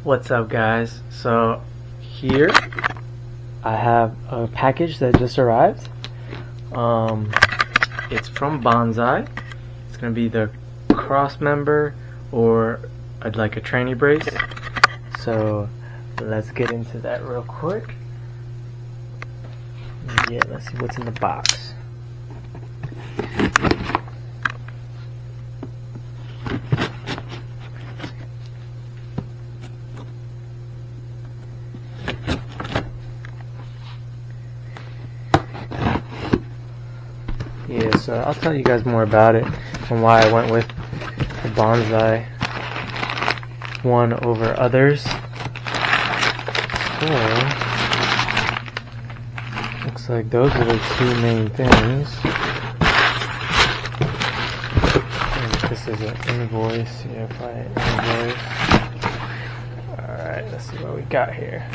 What's up, guys? So here I have a package that just arrived. It's from Banzai. It's gonna be the cross member or like a tranny brace. So let's get into that real quick. Yeah, let's see what's in the box. Yeah, so I'll tell you guys more about it and why I went with the Banzai one over others. So, looks like those are the two main things. And this is an invoice, invoice. Alright, let's see what we got here.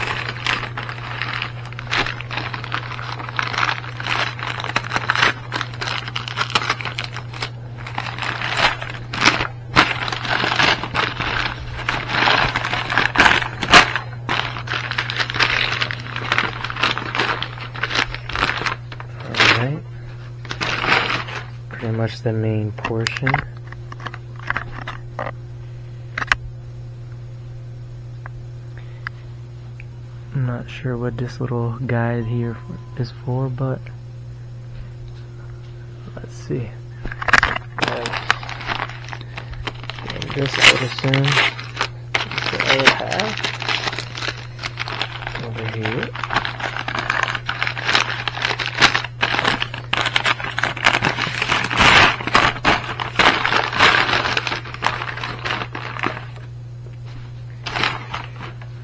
Pretty much the main portion. I'm not sure what this little guide here is for, but let's see. This I would assume is the other half over here.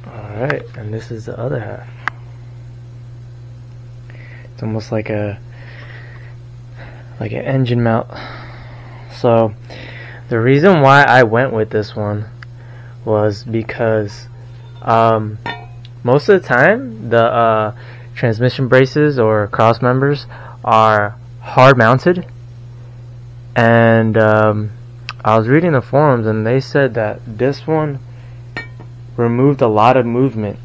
Alright, and this is the other half. It's almost like an engine mount. So the reason why I went with this one was because most of the time the transmission braces or cross members are hard mounted, and I was reading the forums and they said that this one removed a lot of movement,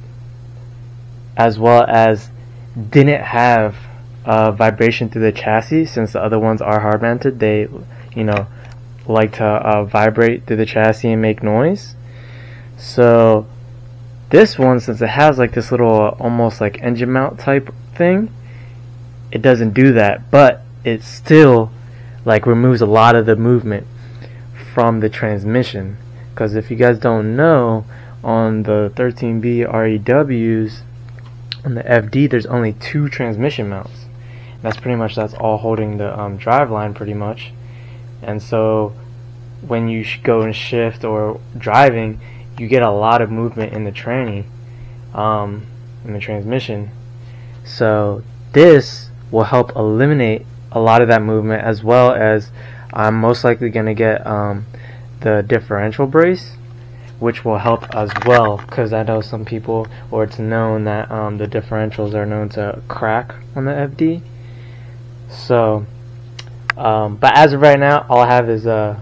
as well as didn't have vibration through the chassis. Since the other ones are hard mounted, they like to vibrate through the chassis and make noise. So this one, since it has like this little almost like engine mount type thing, it doesn't do that, but it still like removes a lot of the movement from the transmission. Because if you guys don't know, on the 13B REWs, on the FD, there's only 2 transmission mounts. That's all holding the drive line pretty much. And so when you go and shift or driving, you get a lot of movement in the tranny, in the transmission. So this will help eliminate a lot of that movement, as well as I'm most likely going to get the differential brace, which will help as well, because I know some people, or it's known that the differentials are known to crack on the FD. So, but as of right now, all I have is the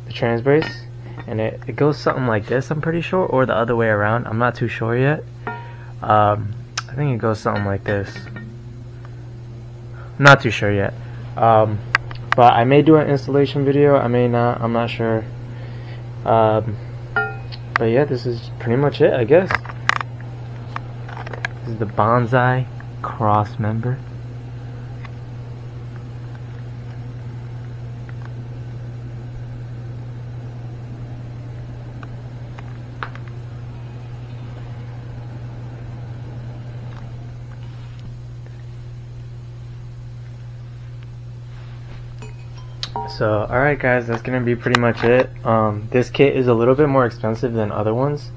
trans brace, and it goes something like this, I'm pretty sure, or the other way around. I'm not too sure yet. I think it goes something like this. I'm not too sure yet. But I may do an installation video, I may not, I'm not sure. But yeah, this is pretty much it, I guess. This is the Banzai cross member. So alright guys, that's gonna be pretty much it. This kit is a little bit more expensive than other ones,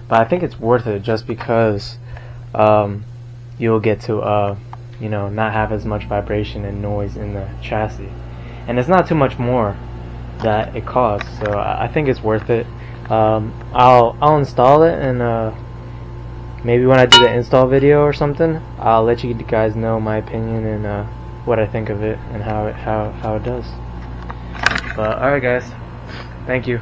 but I think it's worth it just because you'll get to not have as much vibration and noise in the chassis, and it's not too much more that it costs, so I think it's worth it. I'll install it, and maybe when I do the install video or something, I'll let you guys know my opinion and what I think of it and how it does. But alright guys, thank you.